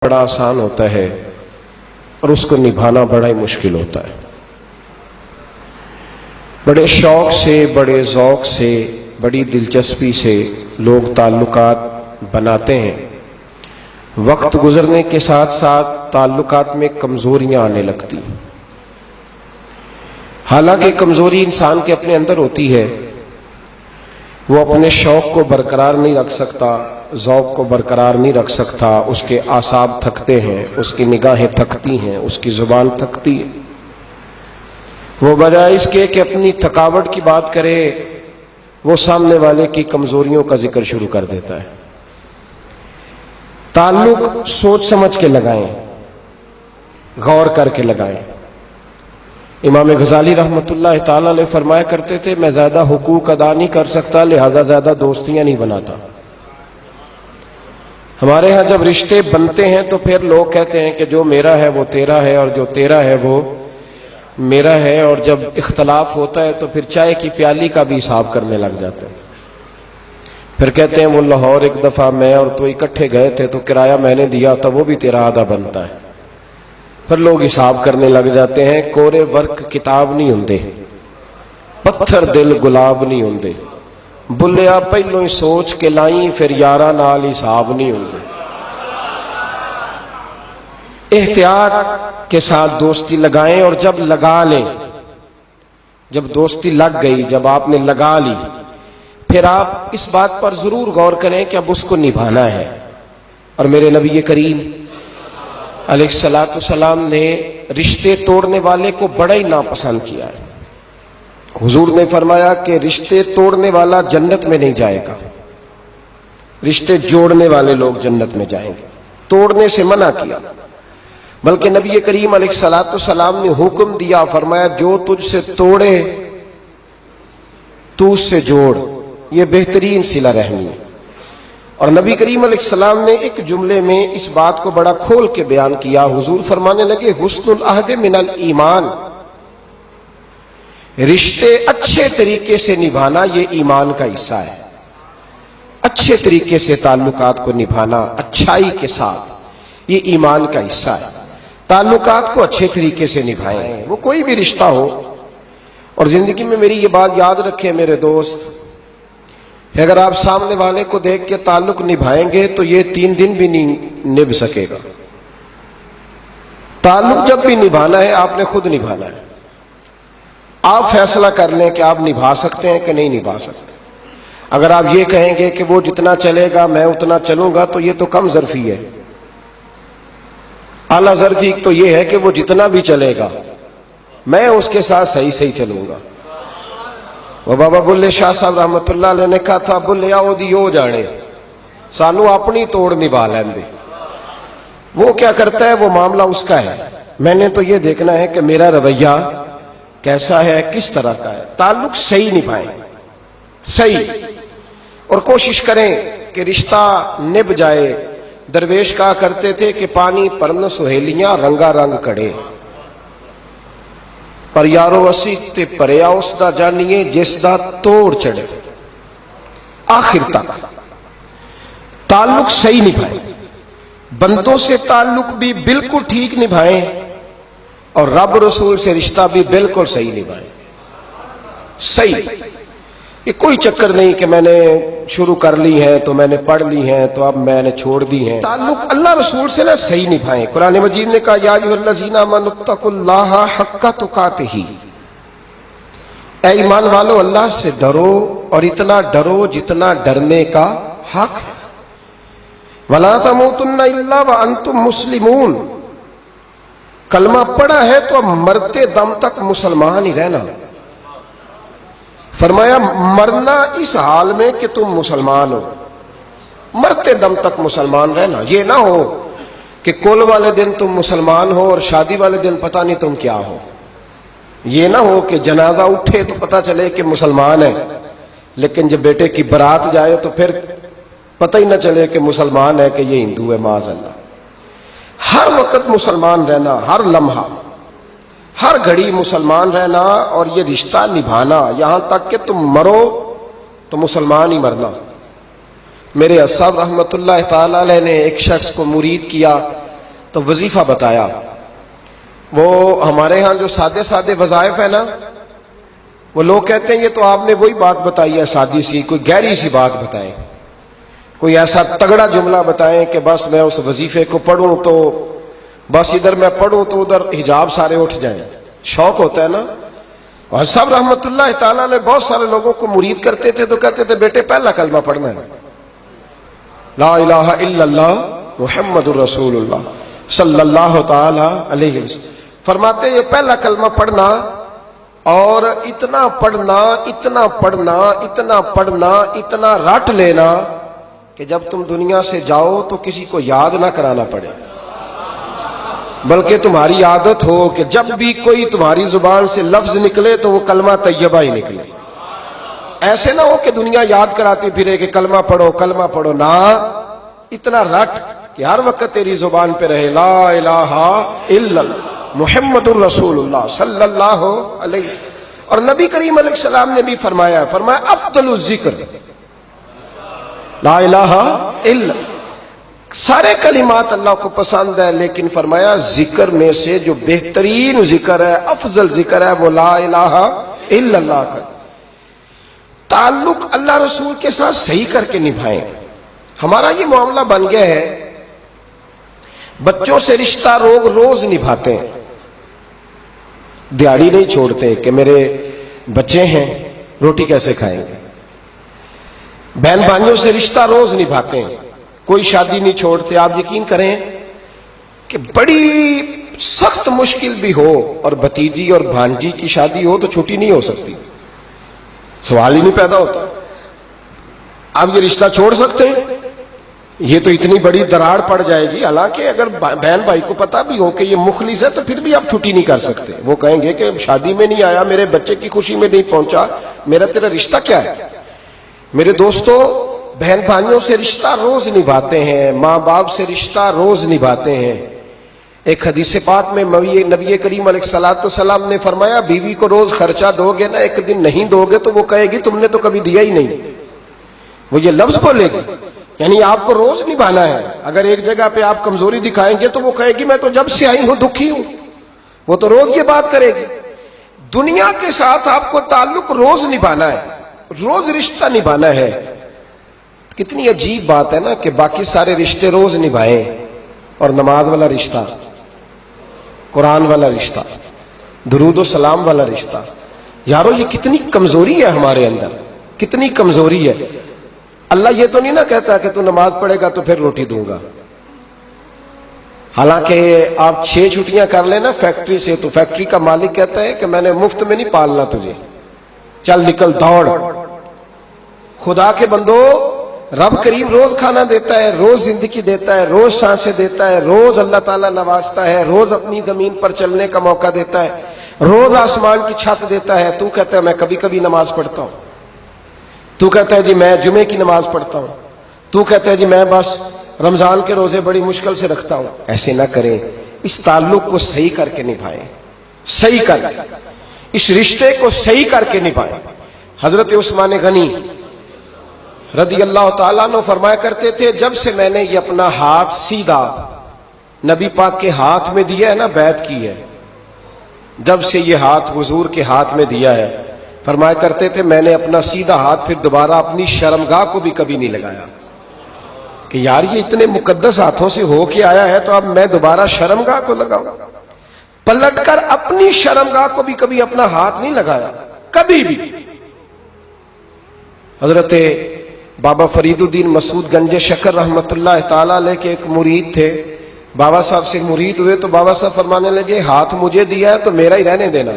بڑا آسان ہوتا ہے اور اس کو نبھانا بڑا ہی مشکل ہوتا ہے۔ بڑے شوق سے، بڑے ذوق سے، بڑی دلچسپی سے لوگ تعلقات بناتے ہیں۔ وقت گزرنے کے ساتھ ساتھ تعلقات میں کمزوریاں آنے لگتی ہیں۔ حالانکہ کمزوری انسان کے اپنے اندر ہوتی ہے، وہ اپنے شوق کو برقرار نہیں رکھ سکتا، ذوق کو برقرار نہیں رکھ سکتا، اس کے اعصاب تھکتے ہیں، اس کی نگاہیں تھکتی ہیں، اس کی زبان تھکتی ہے۔ وہ بجائے اس کے کہ اپنی تھکاوٹ کی بات کرے، وہ سامنے والے کی کمزوریوں کا ذکر شروع کر دیتا ہے۔ تعلق سوچ سمجھ کے لگائیں، غور کر کے لگائیں۔ امام غزالی رحمۃ اللہ تعالی علیہ فرمایا کرتے تھے، میں زیادہ حقوق ادا نہیں کر سکتا، لہذا زیادہ دوستیاں نہیں بناتا۔ ہمارے ہاں جب رشتے بنتے ہیں تو پھر لوگ کہتے ہیں کہ جو میرا ہے وہ تیرا ہے اور جو تیرا ہے وہ میرا ہے، اور جب اختلاف ہوتا ہے تو پھر چائے کی پیالی کا بھی حساب کرنے لگ جاتے ہیں۔ پھر کہتے ہیں وہ لاہور ایک دفعہ میں اور تو اکٹھے گئے تھے تو کرایہ میں نے دیا تھا، وہ بھی تیرا آدھا بنتا ہے۔ پھر لوگ حساب کرنے لگ جاتے ہیں۔ کورے ورک کتاب نہیں ہوندے، پتھر دل گلاب نہیں ہوندے، بلیا پہلوں ہی سوچ کے لائیں، پھر یارہ نال حساب نہیں ہوندے۔ احتیاط کے ساتھ دوستی لگائیں، اور جب لگا لیں، جب دوستی لگ گئی، جب آپ نے لگا لی، پھر آپ اس بات پر ضرور غور کریں کہ اب اس کو نبھانا ہے۔ اور میرے نبی کریم علیہ الصلوۃ والسلام نے رشتے توڑنے والے کو بڑا ہی ناپسند کیا ہے۔ حضور نے فرمایا کہ رشتے توڑنے والا جنت میں نہیں جائے گا، رشتے جوڑنے والے لوگ جنت میں جائیں گے۔ توڑنے سے منع کیا، بلکہ نبی کریم علیہ الصلوۃ والسلام نے حکم دیا، فرمایا جو تجھ سے توڑے تو اس سے جوڑ، یہ بہترین صلہ رحمی ہے۔ اور نبی کریم علیہ السلام نے ایک جملے میں اس بات کو بڑا کھول کے بیان کیا۔ حضور فرمانے لگے، حسن العہد من الایمان، رشتے اچھے طریقے سے نبھانا یہ ایمان کا حصہ ہے۔ اچھے طریقے سے تعلقات کو نبھانا، اچھائی کے ساتھ، یہ ایمان کا حصہ ہے۔ تعلقات کو اچھے طریقے سے نبھائیں، وہ کوئی بھی رشتہ ہو۔ اور زندگی میں میری یہ بات یاد رکھیں میرے دوست، کہ اگر آپ سامنے والے کو دیکھ کے تعلق نبھائیں گے تو یہ 3 دن بھی نہیں نبھ سکے گا۔ تعلق جب بھی نبھانا ہے آپ نے خود نبھانا ہے۔ آپ فیصلہ کر لیں کہ آپ نبھا سکتے ہیں کہ نہیں نبھا سکتے۔ اگر آپ یہ کہیں گے کہ وہ جتنا چلے گا میں اتنا چلوں گا تو یہ تو کم ظرفی ہے۔ اعلیٰ ظرفی تو یہ ہے کہ وہ جتنا بھی چلے گا میں اس کے ساتھ صحیح صحیح چلوں گا۔ وہ بابا بلے شاہ صاحب رحمۃ اللہ علیہ نے کہا تھا، بلیا او دی او جانے، سانو اپنی توڑ نبھا لین دے۔ وہ کیا کرتا ہے وہ معاملہ اس کا ہے، میں نے تو یہ دیکھنا ہے کہ میرا رویہ کیسا ہے، کس طرح کا ہے۔ تعلق صحیح نبھائیں، صحیح، اور کوشش کریں کہ رشتہ نبھ جائے۔ درویش کہا کرتے تھے کہ پانی پرن سہیلیاں رنگا رنگ کڑے، پر یارو اسی تے پریا اس دا جانیے جس دا توڑ چڑھے۔ آخر تک تعلق صحیح نبھائیں، بندوں سے تعلق بھی بالکل ٹھیک نبھائیں، اور رب رسول سے رشتہ بھی بالکل صحیح نبھائیں۔ صحیح، یہ کوئی چکر نہیں کہ میں نے شروع کر لی ہے تو میں نے پڑھ لی ہے تو اب میں نے چھوڑ دی ہیں۔ تعلق اللہ رسول سے نہ صحیح نبھائیں۔ قرآن مجید نے کہا، یا ایھا الذین آمنوا اتقوا اللہ حق تقاتہ، اے ایمان والو اللہ سے ڈرو، اور اتنا ڈرو جتنا ڈرنے کا حق ہے۔ ولا تموتن الا وانتم مسلمون، کلمہ پڑھا ہے تو اب مرتے دم تک مسلمان ہی رہنا۔ فرمایا مرنا اس حال میں کہ تم مسلمان ہو، مرتے دم تک مسلمان رہنا۔ یہ نہ ہو کہ کل والے دن تم مسلمان ہو اور شادی والے دن پتہ نہیں تم کیا ہو۔ یہ نہ ہو کہ جنازہ اٹھے تو پتہ چلے کہ مسلمان ہے، لیکن جب بیٹے کی برات جائے تو پھر پتہ ہی نہ چلے کہ مسلمان ہے کہ یہ ہندو ہے، معاذ اللہ۔ ہر وقت مسلمان رہنا، ہر لمحہ، ہر گھڑی مسلمان رہنا، اور یہ رشتہ نبھانا یہاں تک کہ تم مرو تو مسلمان ہی مرنا۔ میرے صاحب رحمۃ اللہ تعالی علیہ نے ایک شخص کو مرید کیا، تو وظیفہ بتایا. وہ ہمارے ہاں جو سادے سادے وظائف ہیں نا، وہ لوگ کہتے ہیں یہ تو آپ نے وہی بات بتائی ہے سادی سی، کوئی گہری سی بات بتائیں، کوئی ایسا تگڑا جملہ بتائیں کہ بس میں اس وظیفے کو پڑھوں تو بس ادھر میں پڑھوں تو ادھر حجاب سارے اٹھ جائیں. شوق ہوتا ہے نا. اور صاحب رحمت اللہ تعالیٰ نے بہت سارے لوگوں کو مرید کرتے تھے تو کہتے تھے بیٹے پہلا کلمہ پڑھنا ہے، لا الہ الا اللہ محمد الرسول اللہ صلی اللہ تعالی علیہ وسلم. فرماتے یہ پہلا کلمہ پڑھنا اور اتنا پڑھنا اتنا پڑھنا اتنا پڑھنا اتنا رٹ لینا کہ جب تم دنیا سے جاؤ تو کسی کو یاد نہ کرانا پڑے، بلکہ تمہاری عادت ہو کہ جب بھی کوئی تمہاری زبان سے لفظ نکلے تو وہ کلمہ طیبہ ہی نکلے. ایسے نہ ہو کہ دنیا یاد کراتی پھرے کہ کلمہ پڑھو کلمہ پڑھو، نہ اتنا رٹ کہ ہر وقت تیری زبان پہ رہے لا الہ الا اللہ محمد الرسول اللہ صلی اللہ علیہ. اور نبی کریم علیہ السلام نے بھی فرمایا افضل الذکر لا الہ الا. سارے کلمات اللہ کو پسند ہے، لیکن فرمایا ذکر میں سے جو بہترین ذکر ہے، افضل ذکر ہے، وہ لا الہ الا اللہ کا. تعلق اللہ رسول کے ساتھ صحیح کر کے نبھائیں. ہمارا یہ معاملہ بن گیا ہے، بچوں سے رشتہ روز نبھاتے ہیں، دیہڑی نہیں چھوڑتے کہ میرے بچے ہیں روٹی کیسے کھائیں گے. بہن بھائیوں سے رشتہ روز نبھاتے ہیں، کوئی شادی نہیں چھوڑتے. آپ یقین کریں کہ بڑی سخت مشکل بھی ہو اور بھتیجی اور بھانجی کی شادی ہو تو چھٹی نہیں ہو سکتی، سوال ہی نہیں پیدا ہوتا. آپ یہ رشتہ چھوڑ سکتے ہیں؟ یہ تو اتنی بڑی دراڑ پڑ جائے گی. حالانکہ اگر بہن بھائی کو پتا بھی ہو کہ یہ مخلص ہے تو پھر بھی آپ چھٹی نہیں کر سکتے. وہ کہیں گے کہ شادی میں نہیں آیا، میرے بچے کی خوشی میں نہیں پہنچا، میرا تیرا رشتہ کیا ہے. میرے دوستو، بہن بھائیوں سے رشتہ روز نبھاتے ہیں، ماں باپ سے رشتہ روز نبھاتے ہیں. ایک حدیث پاک میں نبی کریم علیہ الصلوۃ والسلام نے فرمایا بیوی کو روز خرچہ دو گے نا، ایک دن نہیں دو گے تو وہ کہے گی تم نے تو کبھی دیا ہی نہیں. وہ یہ لفظ بولے گی، یعنی آپ کو روز نبھانا ہے. اگر ایک جگہ پہ آپ کمزوری دکھائیں گے تو وہ کہے گی میں تو جب سے آئی ہوں دکھی ہوں. وہ تو روز یہ بات کرے گی. دنیا کے ساتھ آپ کو تعلق روز نبھانا ہے، روز رشتہ نبھانا ہے. کتنی عجیب بات ہے نا کہ باقی سارے رشتے روز نبھائیں اور نماز والا رشتہ، قرآن والا رشتہ، درود و سلام والا رشتہ. یارو یہ کتنی کمزوری ہے ہمارے اندر، کتنی کمزوری ہے. اللہ یہ تو نہیں نہ کہتا کہ تو نماز پڑھے گا تو پھر روٹی دوں گا. حالانکہ آپ 6 چھٹیاں کر لینا فیکٹری سے تو فیکٹری کا مالک کہتا ہے کہ میں نے مفت میں نہیں پالنا تجھے، چل نکل دوڑ. خدا کے بندو، رب کریم روز کھانا دیتا ہے، روز زندگی دیتا ہے، روز سانسیں دیتا ہے، روز اللہ تعالیٰ نوازتا ہے، روز اپنی زمین پر چلنے کا موقع دیتا ہے، روز آسمان کی چھت دیتا ہے. تو کہتا ہے میں کبھی کبھی نماز پڑھتا ہوں، تو کہتا ہے جی میں جمعے کی نماز پڑھتا ہوں، تو کہتا ہے جی میں بس رمضان کے روزے بڑی مشکل سے رکھتا ہوں. ایسے نہ کریں. اس تعلق کو صحیح کر کے نبھائیں، صحیح کر کے اس رشتے کو صحیح کر کے نبھائیں. حضرت عثمان غنی رضی اللہ تعالیٰ عنہ فرمایا کرتے تھے جب سے میں نے یہ اپنا ہاتھ سیدھا نبی پاک کے ہاتھ میں دیا ہے نا، بیعت کی ہے، جب سے یہ ہاتھ حضور کے ہاتھ میں دیا ہے، فرمایا کرتے تھے میں نے اپنا سیدھا ہاتھ پھر دوبارہ اپنی شرمگاہ کو بھی کبھی نہیں لگایا کہ یار یہ اتنے مقدس ہاتھوں سے ہو کے آیا ہے تو اب میں دوبارہ شرمگاہ کو لگاؤں. پلٹ کر اپنی شرمگاہ کو بھی کبھی اپنا ہاتھ نہیں لگایا، کبھی بھی. حضرت بابا فرید الدین مسعود گنج شکر رحمت اللہ تعالیٰ علیہ کے ایک مرید تھے. بابا صاحب سے مرید ہوئے تو بابا صاحب فرمانے لگے ہاتھ مجھے دیا ہے تو میرا ہی رہنے دینا،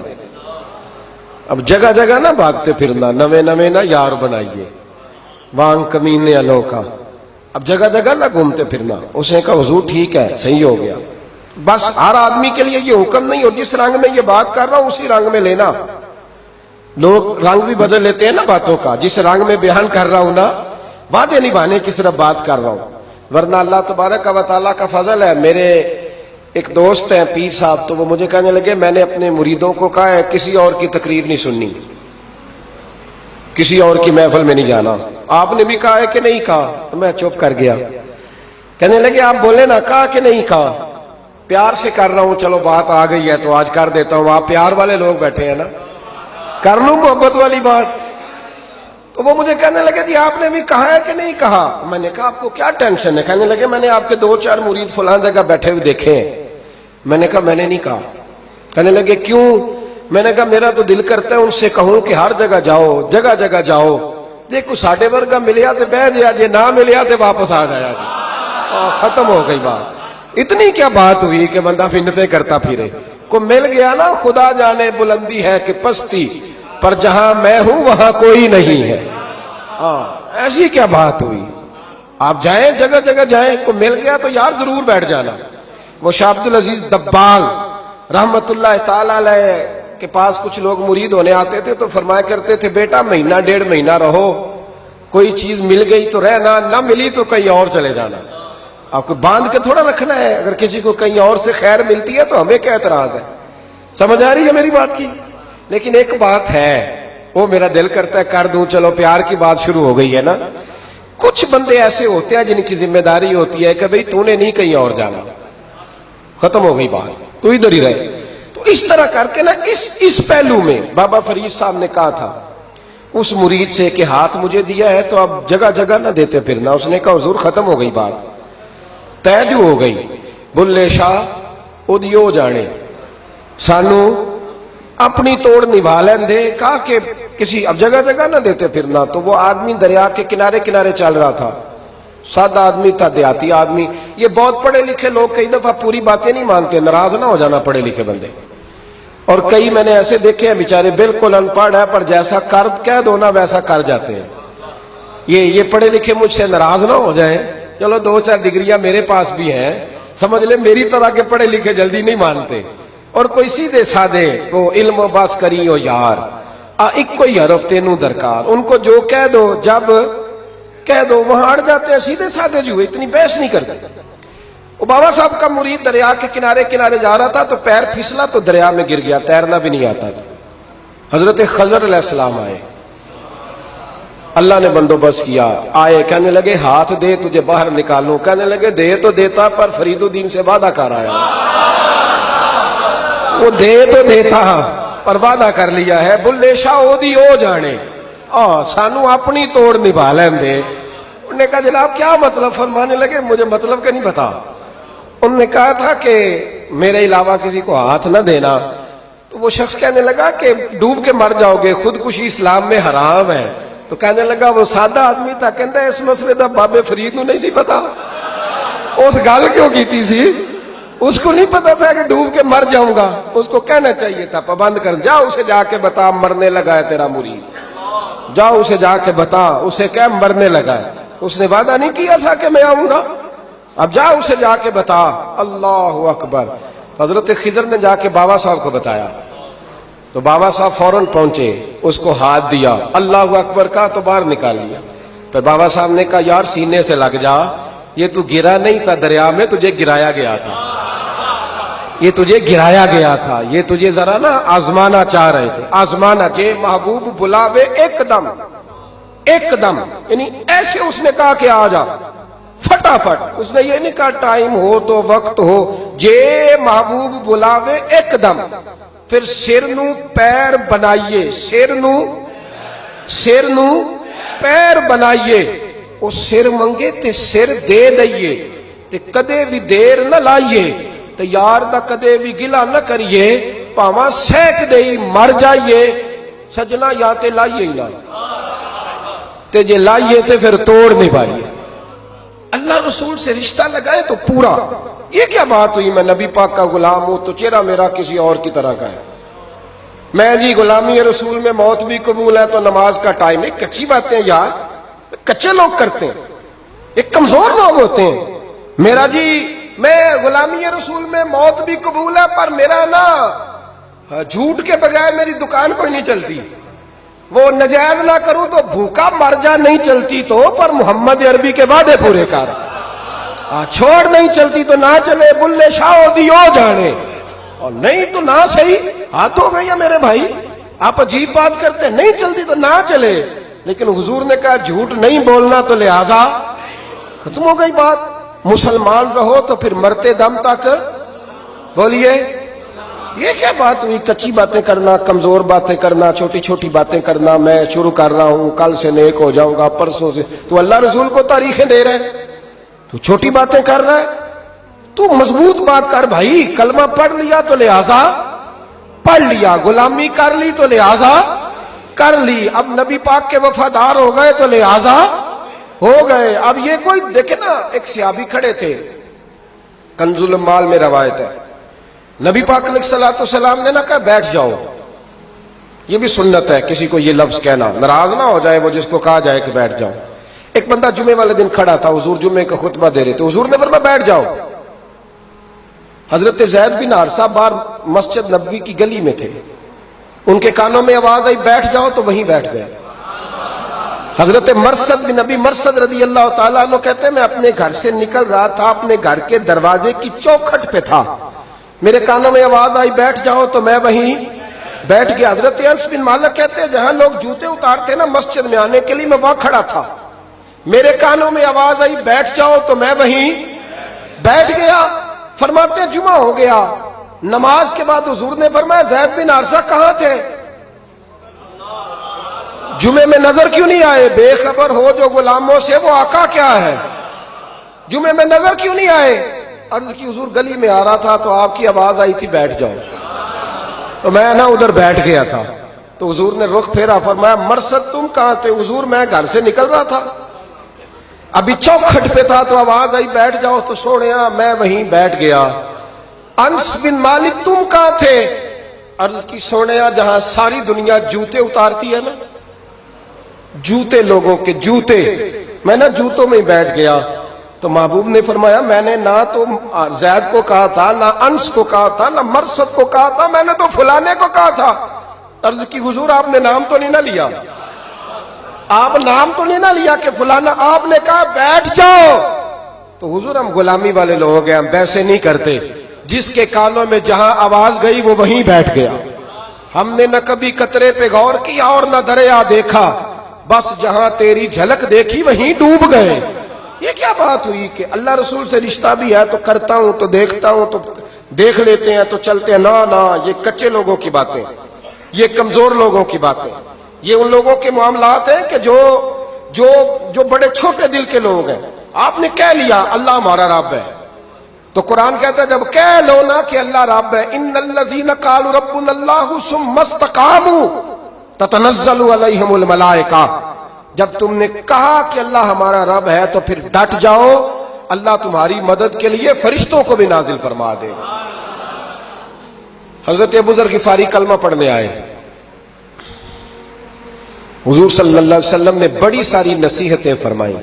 اب جگہ جگہ نہ بھاگتے پھرنا، نوے نوے نہ یار بنائیے وان کمینے الو کا، اب جگہ جگہ نہ گھومتے پھرنا. اس نے کہا حضور ٹھیک ہے صحیح ہو گیا. بس ہر آدمی کے لیے یہ حکم نہیں، اور جس رنگ میں یہ بات کر رہا ہوں اسی رنگ میں لینا. لوگ رنگ بھی بدل لیتے ہیں نا باتوں کا. جس رنگ میں بیان کر رہا ہوں نا، وعدے نبھانے کی صرف بات کر رہا ہوں، ورنہ اللہ تبارک و تعالیٰ کا فضل ہے. میرے ایک دوست ہیں پیر صاحب، تو وہ مجھے کہنے لگے میں نے اپنے مریدوں کو کہا ہے کسی اور کی تقریر نہیں سننی، کسی اور کی محفل میں نہیں جانا. آپ نے بھی کہا ہے کہ نہیں کہا؟ تو میں چپ کر گیا. کہنے لگے آپ بولے نا، کہا کہ نہیں کہا؟ پیار سے کر رہا ہوں، چلو بات آ گئی ہے تو آج کر دیتا ہوں. آپ پیار والے لوگ بیٹھے ہیں نا، کر لوں محبت والی بات. تو وہ مجھے کہنے لگے جی آپ نے بھی کہا ہے کہ نہیں کہا؟ میں نے کہا آپ کو کیا ٹینشن ہے؟ کہنے لگے میں نے آپ کے 2-4 مرید فلاں جگہ بیٹھے ہوئے دیکھے ہیں. میں نے کہا میں نے نہیں کہا. کہنے لگے کیوں؟ میں نے کہا میرا تو دل کرتا ہے ان سے کہوں کہ ہر جگہ جاؤ، جگہ جگہ جاؤ. دیکھو ساڈے ورگا ملیا تو بہ جیا جی، نہ ملیا تو واپس آ جایا جی. ختم ہو گئی بات. اتنی کیا بات ہوئی کہ بندہ فنتیں کرتا پھرے. کو مل گیا نا، خدا جانے بلندی ہے کہ پستی، پر جہاں میں ہوں وہاں کوئی نہیں ہے. ایسی کیا بات ہوئی؟ آپ جائیں جگہ جگہ جائیں، کو مل گیا تو یار ضرور بیٹھ جانا. وہ شاہ عبد العزیز دباغ رحمت اللہ تعالی علیہ کے پاس کچھ لوگ مرید ہونے آتے تھے تو فرمایا کرتے تھے بیٹا 1-1.5 مہینہ رہو، کوئی چیز مل گئی تو رہنا، نہ ملی تو کہیں اور چلے جانا. آپ کو باندھ کے تھوڑا رکھنا ہے. اگر کسی کو کہیں اور سے خیر ملتی ہے تو ہمیں کیا اعتراض ہے؟ سمجھ آ رہی ہے میری بات کی؟ لیکن ایک بات ہے، وہ میرا دل کرتا ہے کر دوں. چلو پیار کی بات شروع ہو گئی ہے نا. کچھ بندے ایسے ہوتے ہیں جن کی ذمہ داری ہوتی ہے کہ بھئی تو نے نہیں کہیں اور جانا، ختم ہو گئی بات، تو ادھر ہی رہے. تو اس طرح کر کے نا اس پہلو میں بابا فرید صاحب نے کہا تھا اس مرید سے کہ ہاتھ مجھے دیا ہے تو اب جگہ جگہ نہ دیتے پھرنا. اس نے کہا حضور ختم ہو گئی بات، طے جو ہو گئی. بلے شاہ ادیو جانے سانو اپنی توڑ نبھا لین دے. کہا کہ کسی اب جگہ جگہ نہ دیتے پھرنا. تو وہ آدمی دریا کے کنارے کنارے چل رہا تھا، سادہ آدمی تھا، دیہاتی آدمی. یہ بہت پڑھے لکھے لوگ کئی دفعہ پوری باتیں نہیں مانتے، ناراض نہ ہو جانا پڑھے لکھے بندے. اور کئی میں نے ایسے دیکھے ہیں بیچارے بالکل ان پڑھ ہے پر جیسا کر کہہ دو نا ویسا کر جاتے ہیں. یہ پڑھے لکھے مجھ سے ناراض نہ ہو جائیں. چلو 2-4 ڈگریاں میرے پاس بھی ہیں، سمجھ لے میری طرح کے پڑھے لکھے جلدی نہیں مانتے. اور کوئی سیدھے سادے کو علم و بس کری ہو یار ایک کوئی حرف تینوں درکار. ان کو جو کہہ دو جب کہہ دو وہاں اڑ جاتے ہیں، سیدھے سادے جو اتنی بحث نہیں کرتے. وہ بابا صاحب کا مرید دریا کے کنارے کنارے جا رہا تھا تو پیر پھسلا تو دریا میں گر گیا، تیرنا بھی نہیں آتا تھا. حضرت خضر علیہ السلام آئے، اللہ نے بندوبست کیا. آئے کہنے لگے ہاتھ دے تجھے باہر نکالوں. کہنے لگے دے تو دیتا پر فرید الدین سے وعدہ کر آیا. وہ دے تو دیتا پر وعدہ کر لیا ہے. بلے شاہ اودی او جانے سانو اپنی توڑ نبھا لین دے. انہوں نے کہا جناب کیا مطلب؟ فرمانے لگے مجھے مطلب کا نہیں پتا. انہوں نے کہا تھا کہ میرے علاوہ کسی کو ہاتھ نہ دینا. تو وہ شخص کہنے لگا کہ ڈوب کے مر جاؤ گے، خودکشی اسلام میں حرام ہے. تو کہنے لگا وہ سادہ آدمی تھا، کہندا اس مسئلے دا بابے فرید نو نہیں سی پتا. اس گل کیوں کیتی سی؟ اس کو نہیں پتا تھا کہ ڈوب کے مر جاؤں گا. اس کو کہنا چاہیے تھا پابند کر جا اسے جا کے بتا مرنے لگا ہے تیرا مرید. جاؤ اسے جا کے بتا، اسے کہہ مرنے لگا ہے. اس نے وعدہ نہیں کیا تھا کہ میں آؤں گا؟ اب جا اسے جا کے بتا. اللہ اکبر. حضرت خضر نے جا کے بابا صاحب کو بتایا تو بابا صاحب فوراً پہنچے، اس کو ہاتھ دیا، اللہ اکبر کہا تو باہر نکال لیا. پھر بابا صاحب نے کہا یار سینے سے لگ جا، یہ تو گرا نہیں تھا دریا میں، تجھے گرایا گیا تھا. یہ تجھے گرایا گیا تھا، یہ تجھے ذرا نا آزمانا چاہ رہے تھے. آزمانا کہ محبوب بلاوے ایک دم یعنی ایسے اس نے کہا کہ آ جا فٹافٹ. اس نے یہ نہیں کہا ٹائم ہو تو وقت ہو، جے محبوب بلاوے ایک دم. پھر سر نو پیر بنائیے، سر نو پیر بنائیے. وہ سر منگے تے سر دے دئیے تے کدے بھی دیر نہ لائیے تے یار دا کدے بھی گلا نہ کریے، پاواں سینک دئی مر جائیے. سجنا یا تے لائیے ہی نہ تے جے لائیے تے پھر توڑ نہیں پائیے. اللہ رسول سے رشتہ لگائے تو پورا. یہ کیا بات ہوئی میں نبی پاک کا غلام ہوں تو چہرہ میرا کسی اور کی طرح کا ہے. میں جی غلامی رسول میں موت بھی قبول ہے تو نماز کا ٹائم ہے. کچی باتیں یار کچے لوگ کرتے ہیں، ایک کمزور لوگ ہوتے ہیں. میرا جی میں غلامی رسول میں موت بھی قبول ہے پر میرا نا جھوٹ کے بغیر میری دکان کوئی نہیں چلتی. وہ نجائز نہ کروں تو بھوکا مر جا نہیں چلتی تو، پر محمد عربی کے وعدے پورے کر. چھوڑ نہیں چلتی تو نہ چلے، بلے شاہ دیو جانے، اور نہیں تو نہ صحیح. ہاتھ ہو گئی ہے میرے بھائی، آپ عجیب بات کرتے ہیں. نہیں چلتی تو نہ چلے، لیکن حضور نے کہا جھوٹ نہیں بولنا تو لہذا ختم ہو گئی بات. مسلمان رہو تو پھر مرتے دم تک بولیے یہ کیا بات ہوئی؟ کچی باتیں کرنا، کمزور باتیں کرنا، چھوٹی چھوٹی باتیں کرنا، میں شروع کر رہا ہوں، کل سے نیک ہو جاؤں گا، پرسوں سے۔ تو اللہ رسول کو تاریخیں دے رہے، تو چھوٹی باتیں کر رہا ہے، تو مضبوط بات کر بھائی۔ کلمہ پڑھ لیا تو لہذا پڑھ لیا، غلامی کر لی تو لہذا کر لی، اب نبی پاک کے وفادار ہو گئے تو لہذا ہو گئے۔ اب یہ کوئی دیکھے نا، ایک صحابی کھڑے تھے، کنز المال میں روایت ہے، نبی پاک علیہ الصلوۃ والسلام نے نہ کہا بیٹھ جاؤ، یہ بھی سنت ہے کسی کو یہ لفظ کہنا، ناراض نہ ہو جائے وہ جس کو کہا جائے کہ بیٹھ جاؤ۔ ایک بندہ جمعے والے دن کھڑا تھا، حضور جمعے کا خطبہ دے رہے تھے، حضور نے فرمایا بیٹھ جاؤ۔ حضرت زید بن حارثہ باہر مسجد نبوی کی گلی میں تھے، ان کے کانوں میں آواز آئی بیٹھ جاؤ تو وہیں بیٹھ گئے۔ حضرت مرثد بن نبی مرثد رضی اللہ تعالیٰ عنہ کہتے ہیں میں اپنے گھر سے نکل رہا تھا، اپنے گھر کے دروازے کی چوکھٹ پہ تھا، میرے کانوں میں آواز آئی بیٹھ جاؤ تو میں وہیں بیٹھ گیا۔ حضرت انس بن مالک کہتے ہیں جہاں لوگ جوتے اتارتے نا مسجد میں آنے کے لیے، میں وہاں کھڑا تھا، میرے کانوں میں آواز آئی بیٹھ جاؤ تو میں وہیں بیٹھ گیا۔ فرماتے ہیں جمعہ ہو گیا، نماز کے بعد حضور نے فرمایا زید بن حارثہ کہاں تھے؟ جمعے میں نظر کیوں نہیں آئے؟ بے خبر ہو جو غلاموں سے وہ آقا کیا ہے، جمعے میں نظر کیوں نہیں آئے؟ عرض کی حضور گلی میں آ رہا تھا تو آپ کی آواز آئی تھی بیٹھ جاؤ، تو میں نا ادھر بیٹھ گیا تھا۔ تو حضور نے رخ پھیرا، فرمایا مرثد تم کہاں تھے؟ حضور میں گھر سے نکل رہا تھا، ابھی چوکھٹ پہ تھا تو آواز آئی بیٹھ جاؤ تو سوڑیا میں وہیں بیٹھ گیا۔ انس بن مالک تم کہاں تھے؟ عرض کی سوڑیا جہاں ساری دنیا جوتے اتارتی ہے نا، جوتے لوگوں کے جوتے، میں نا جوتوں میں ہی بیٹھ گیا۔ تو محبوب نے فرمایا میں نے نہ تو زید کو کہا تھا، نہ انس کو کہا تھا، نہ مرثد کو کہا تھا، میں نے تو فلانے کو کہا تھا۔ عرض کی حضور آپ نے نام تو نہیں نہ لیا، آپ نام تو نہیں نہ لیا کہ فلانا، آپ نے کہا بیٹھ جاؤ۔ تو حضور ہم غلامی والے لوگ ہیں، ہم ویسے نہیں کرتے، جس کے کانوں میں جہاں آواز گئی وہ وہیں بیٹھ گیا۔ ہم نے نہ کبھی قطرے پہ غور کیا اور نہ دریا دیکھا، بس جہاں تیری جھلک دیکھی وہیں ڈوب گئے۔ یہ کیا بات ہوئی کہ اللہ رسول سے رشتہ بھی ہے تو کرتا ہوں تو دیکھتا ہوں تو دیکھ لیتے ہیں تو چلتے ہیں، نہ نہ، یہ کچے لوگوں کی باتیں، یہ کمزور لوگوں کی باتیں، یہ ان لوگوں کے معاملات ہیں کہ جو بڑے چھوٹے دل کے لوگ ہیں۔ آپ نے کہہ لیا اللہ ہمارا رب ہے، تو قرآن کہتا ہے جب کہہ لو نا کہ اللہ رب ہے، ان الذین قالوا ربنا اللہ ثم استقاموا تتنزل علیہم الملائکہ، جب تم نے کہا کہ اللہ ہمارا رب ہے تو پھر ڈٹ جاؤ، اللہ تمہاری مدد کے لیے فرشتوں کو بھی نازل فرما دے۔ حضرت ابو ذر غفاری کلمہ پڑھنے آئے، حضور صلی اللہ علیہ وسلم نے بڑی ساری نصیحتیں فرمائی،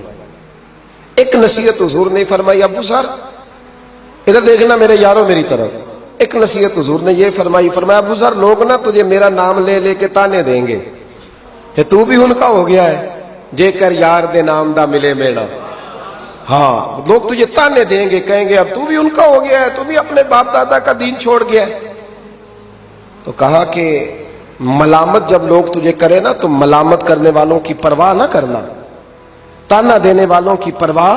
ایک نصیحت حضور نے فرمائی، ابو ذر ادھر دیکھنا میرے یارو میری طرف، ایک نصیحت حضور نے یہ فرمائی، فرمایا ابو ذر لوگ نا تجھے میرا نام لے لے کے تانے دیں گے کہ تو بھی ان کا ہو گیا ہے، جے کر یار دے نام دا ملے میڑا۔ ہاں لوگ تجھے تانے دیں گے، کہیں گے اب تو بھی ان کا ہو گیا ہے، تو بھی اپنے باپ دادا کا دین چھوڑ گیا ہے۔ تو کہا کہ ملامت جب لوگ تجھے کرے نا تو ملامت کرنے والوں کی پرواہ نہ کرنا، تانا دینے والوں کی پرواہ،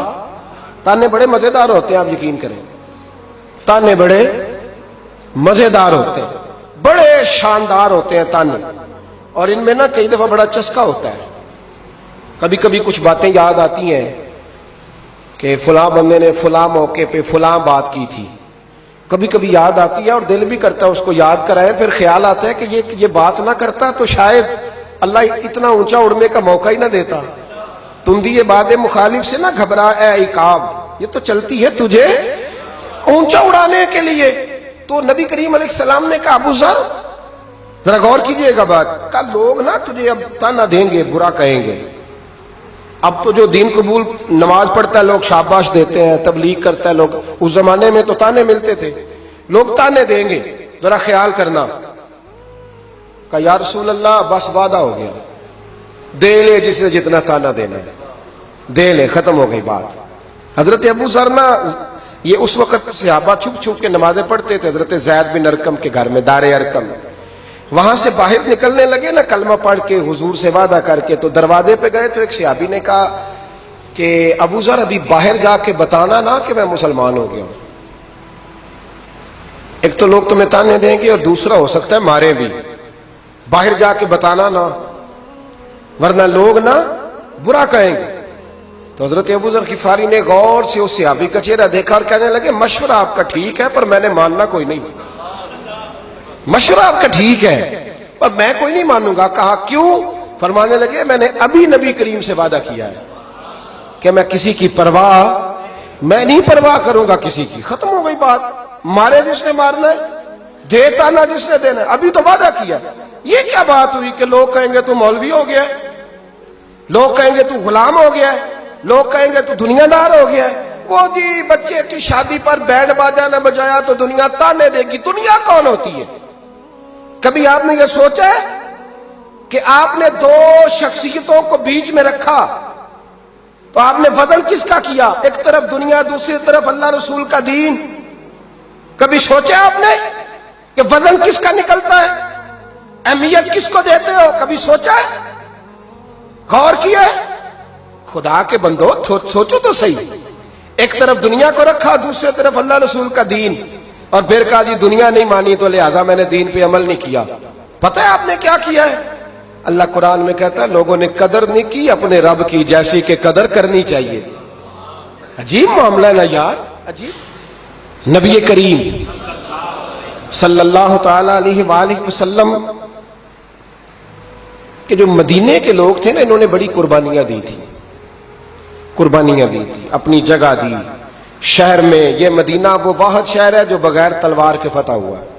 تانے بڑے مزیدار ہوتے ہیں، آپ یقین کریں، تانے بڑے مزیدار ہوتے ہیں، بڑے شاندار ہوتے ہیں تانے، اور ان میں نا کئی دفعہ بڑا چسکا ہوتا ہے۔ کبھی کبھی کچھ باتیں یاد آتی ہیں کہ فلاں بندے نے فلاں موقع پہ فلاں بات کی تھی، کبھی کبھی یاد آتی ہے اور دل بھی کرتا ہے اس کو یاد کرائے، پھر خیال آتا ہے کہ یہ بات نہ کرتا تو شاید اللہ اتنا اونچا اڑنے کا موقع ہی نہ دیتا۔ تم دی یہ بات مخالف سے نہ گھبرا اے عقاب، یہ تو چلتی ہے تجھے اونچا اڑانے کے لیے۔ تو نبی کریم علیہ السلام نے کہا ابو ذر ذرا غور کیجئے گا بات، کل لوگ نا تجھے اب تانا دیں گے، برا کہیں گے۔ اب تو جو دین قبول نماز پڑھتا ہے لوگ شاباش دیتے ہیں، تبلیغ کرتا ہے لوگ، اس زمانے میں تو تانے ملتے تھے، لوگ تانے دیں گے، ذرا خیال کرنا۔ کہا یا رسول اللہ بس وعدہ ہو گیا، دے لے جسے جتنا تانا دینا ہے، دے لے، ختم ہو گئی بات۔ حضرت ابو ذر نا یہ اس وقت صحابہ چھپ چھپ کے نمازیں پڑھتے تھے حضرت زید بن ارقم کے گھر میں، دار ارقم، وہاں سے باہر نکلنے لگے نا کلمہ پڑھ کے حضور سے وعدہ کر کے، تو دروازے پہ گئے تو ایک صحابی نے کہا کہ ابو ذر ابھی باہر جا کے بتانا نا کہ میں مسلمان ہو گیا ہوں۔ ایک تو لوگ تمہیں تانے دیں گے اور دوسرا ہو سکتا ہے مارے بھی، باہر جا کے بتانا نہ، ورنہ لوگ نہ برا کہیں گے۔ تو حضرت ابو ذر غفاری نے غور سے اس صحابی کا چہرہ دیکھا اور کہنے لگے مشورہ آپ کا ٹھیک ہے پر میں نے ماننا کوئی نہیں، مشورہ آپ کا ٹھیک ہے پر میں کوئی نہیں مانوں گا۔ کہا کیوں؟ فرمانے لگے میں نے ابھی نبی کریم سے وعدہ کیا ہے کہ میں کسی کی پرواہ، میں نہیں پرواہ کروں گا کسی کی۔ ختم ہو گئی بات، مارے جس نے مارنا ہے، دے تانا جس نے دینا ہے، ابھی تو وعدہ کیا۔ یہ کیا بات ہوئی کہ لوگ کہیں گے تو مولوی ہو گیا ہے، لوگ کہیں گے تو غلام ہو گیا ہے، لوگ کہیں گے تو دنیا دار ہو گیا ہے، وہ جی بچے کی شادی پر بینڈ باجا نہ بجایا تو دنیا تانے دے گی۔ دنیا کون ہوتی ہے؟ کبھی آپ نے یہ سوچا ہے کہ آپ نے دو شخصیتوں کو بیچ میں رکھا تو آپ نے وزن کس کا کیا؟ ایک طرف دنیا، دوسری طرف اللہ رسول کا دین۔ کبھی سوچا آپ نے کہ وزن کس کا نکلتا ہے؟ اہمیت کس کو دیتے ہو؟ کبھی سوچا ہے؟ غور کیا ہے؟ خدا کے بندو سوچو تو صحیح۔ ایک طرف دنیا کو رکھا، دوسری طرف اللہ رسول کا دین، اور پھر کہا جی دنیا نہیں مانی تو لہذا میں نے دین پہ عمل نہیں کیا۔ پتہ ہے آپ نے کیا کیا ہے؟ اللہ قرآن میں کہتا ہے لوگوں نے قدر نہیں کی اپنے رب کی جیسی کہ قدر کرنی چاہیے تھی۔ عجیب معاملہ ہے نا یار، عجیب۔ نبی کریم صلی اللہ تعالی علیہ وآلہ وسلم کہ جو مدینے کے لوگ تھے نا، انہوں نے بڑی قربانیاں دی تھی، قربانیاں دی تھی، اپنی جگہ دی شہر میں۔ یہ مدینہ وہ واحد شہر ہے جو بغیر تلوار کے فتح ہوا ہے۔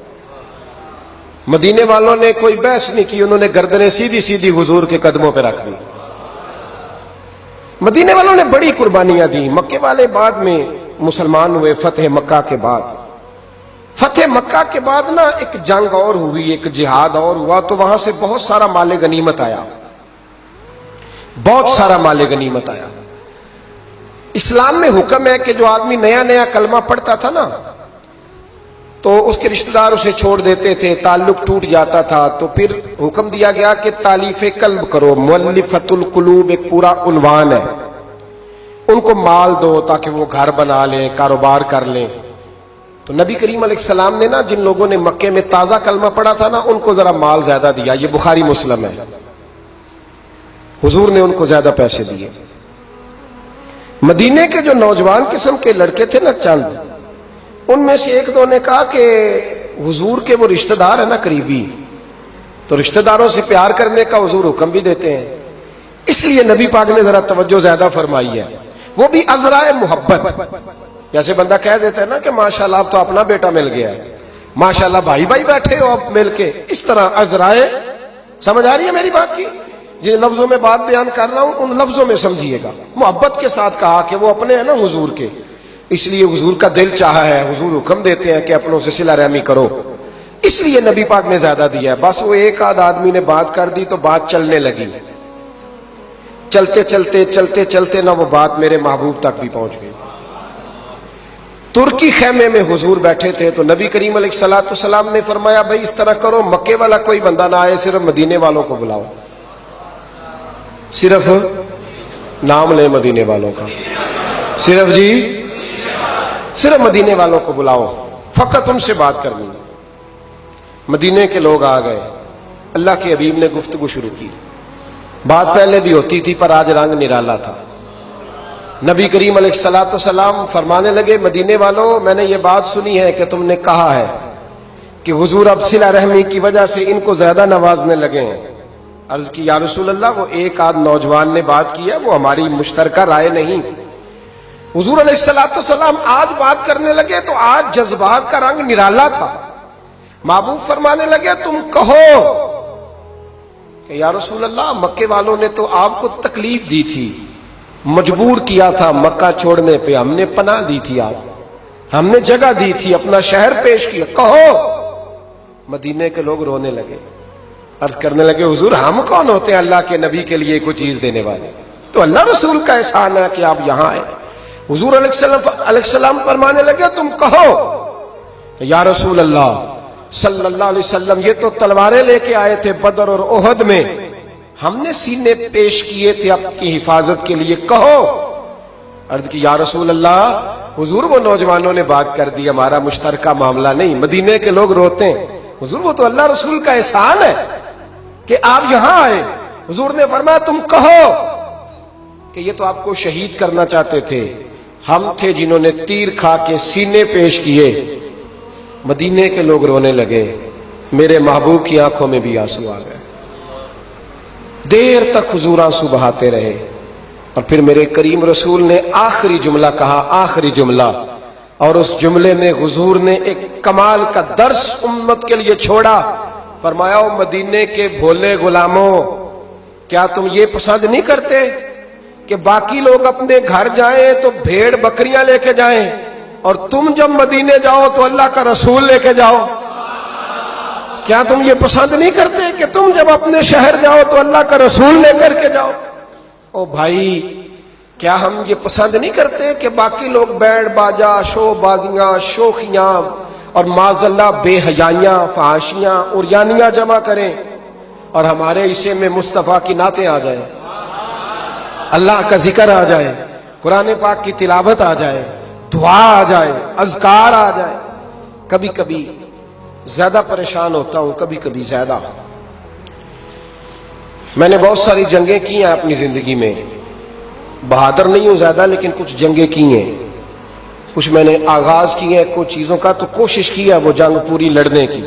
مدینے والوں نے کوئی بحث نہیں کی، انہوں نے گردنیں سیدھی سیدھی حضور کے قدموں پہ رکھ دی۔ مدینے والوں نے بڑی قربانیاں دی۔ مکے والے بعد میں مسلمان ہوئے فتح مکہ کے بعد۔ فتح مکہ کے بعد نا ایک جنگ اور ہوئی، ایک جہاد اور ہوا، تو وہاں سے بہت سارا مال غنیمت آیا، بہت سارا مال غنیمت آیا۔ اسلام میں حکم ہے کہ جو آدمی نیا نیا کلمہ پڑھتا تھا نا تو اس کے رشتہ دار اسے چھوڑ دیتے تھے، تعلق ٹوٹ جاتا تھا، تو پھر حکم دیا گیا کہ تالیف قلب کرو۔ مؤلفۃ القلوب ایک پورا عنوان ہے، ان کو مال دو تاکہ وہ گھر بنا لیں، کاروبار کر لیں۔ تو نبی کریم علیہ السلام نے نا جن لوگوں نے مکے میں تازہ کلمہ پڑھا تھا نا ان کو ذرا مال زیادہ دیا۔ یہ بخاری مسلم ہے، حضور نے ان کو زیادہ پیسے دیے۔ مدینے کے جو نوجوان قسم کے لڑکے تھے نا چند، ان میں سے ایک دو نے کہا کہ حضور کے وہ رشتہ دار ہیں نا قریبی، تو رشتہ داروں سے پیار کرنے کا حضور حکم بھی دیتے ہیں، اس لیے نبی پاک نے ذرا توجہ زیادہ فرمائی ہے، وہ بھی عذرائے محبت۔ جیسے بندہ کہہ دیتا ہے نا کہ ماشاءاللہ اب تو اپنا بیٹا مل گیا ہے، ماشاءاللہ بھائی بھائی بیٹھے ہو اب مل کے، اس طرح عذرائے۔ سمجھ آ رہی ہے میری بات کی؟ جن لفظوں میں بات بیان کر رہا ہوں ان لفظوں میں سمجھیے گا۔ محبت کے ساتھ کہا کہ وہ اپنے ہیں نا حضور کے، اس لیے حضور کا دل چاہا ہے، حضور حکم دیتے ہیں کہ اپنوں سے صلہ رحمی کرو، اس لیے نبی پاک نے زیادہ دیا ہے۔ بس وہ ایک آدھ آدمی نے بات کر دی تو بات چلنے لگی، چلتے چلتے چلتے چلتے نہ وہ بات میرے محبوب تک بھی پہنچ گئی۔ ترکی خیمے میں حضور بیٹھے تھے تو نبی کریم علیہ الصلوۃ والسلام نے فرمایا بھائی اس طرح کرو، مکے والا کوئی بندہ نہ آئے، صرف مدینے والوں کو بلاؤ، صرف نام لے مدینے والوں کا، صرف جی صرف مدینے والوں کو بلاؤ، فقط ان سے بات کرنی۔ مدینے کے لوگ آ گئے، اللہ کے حبیب نے گفتگو شروع کی۔ بات پہلے بھی ہوتی تھی پر آج رنگ نرالا تھا۔ نبی کریم علیہ الصلوۃ والسلام فرمانے لگے مدینے والوں، میں نے یہ بات سنی ہے کہ تم نے کہا ہے کہ حضور اب صلہ رحمی کی وجہ سے ان کو زیادہ نوازنے لگے ہیں۔ عرض کی یا رسول اللہ وہ ایک آدھ نوجوان نے بات کی ہے، وہ ہماری مشترکہ رائے نہیں۔ حضور علیہ الصلوۃ والسلام آج بات کرنے لگے تو آج جذبات کا رنگ نرالا تھا۔ محبوب فرمانے لگے تم کہو کہ یا رسول اللہ مکے والوں نے تو آپ کو تکلیف دی تھی، مجبور کیا تھا مکہ چھوڑنے پہ، ہم نے پناہ دی تھی، آپ ہم نے جگہ دی تھی، اپنا شہر پیش کیا، کہو۔ مدینے کے لوگ رونے لگے، عرض کرنے لگے حضور ہم کون ہوتے ہیں اللہ کے نبی کے لیے کوئی چیز دینے والے، تو اللہ رسول کا احسان ہے کہ آپ یہاں آئے۔ حضور علیہ السلام فرمانے لگے تم کہو کہ یا رسول اللہ صلی اللہ علیہ وسلم یہ تو تلواریں لے کے آئے تھے بدر اور احد میں، ہم نے سینے پیش کیے تھے آپ کی حفاظت کے لیے، کہو۔ عرض کی یا رسول اللہ حضور وہ نوجوانوں نے بات کر دی، ہمارا مشترکہ معاملہ نہیں، مدینے کے لوگ روتے ہیں۔ حضور وہ تو اللہ رسول کا احسان ہے کہ آپ یہاں آئے۔ حضور نے فرمایا تم کہو کہ یہ تو آپ کو شہید کرنا چاہتے تھے، ہم تھے جنہوں نے تیر کھا کے سینے پیش کیے۔ مدینے کے لوگ رونے لگے، میرے محبوب کی آنکھوں میں بھی آنسو آ گئے۔ دیر تک حضور آنسو بہاتے رہے، اور پھر میرے کریم رسول نے آخری جملہ کہا، آخری جملہ، اور اس جملے میں حضور نے ایک کمال کا درس امت کے لیے چھوڑا۔ فرمایا او مدینے کے بھولے غلاموں، کیا تم یہ پسند نہیں کرتے کہ باقی لوگ اپنے گھر جائیں تو بھیڑ بکریاں لے کے جائیں، اور تم جب مدینے جاؤ تو اللہ کا رسول لے کے جاؤ؟ کیا تم یہ پسند نہیں کرتے کہ تم جب اپنے شہر جاؤ تو اللہ کا رسول لے کر کے جاؤ؟ او بھائی، کیا ہم یہ پسند نہیں کرتے کہ باقی لوگ بیڑ باجا، شو بازیاں، شوخیاں اور معاذ اللہ بے حیائیاں، فحاشیاں اور یانیاں جمع کریں، اور ہمارے حصے میں مصطفیٰ کی نعتیں آ جائیں، اللہ کا ذکر آ جائے، قرآن پاک کی تلاوت آ جائے، دعا آ جائے، اذکار آ جائے؟ کبھی کبھی زیادہ پریشان ہوتا ہوں، کبھی کبھی زیادہ۔ میں نے بہت ساری جنگیں کی ہیں اپنی زندگی میں، بہادر نہیں ہوں زیادہ، لیکن کچھ جنگیں کی ہیں، کچھ میں نے آغاز کی ہیں کچھ چیزوں کا، تو کوشش کی ہے وہ جنگ پوری لڑنے کی۔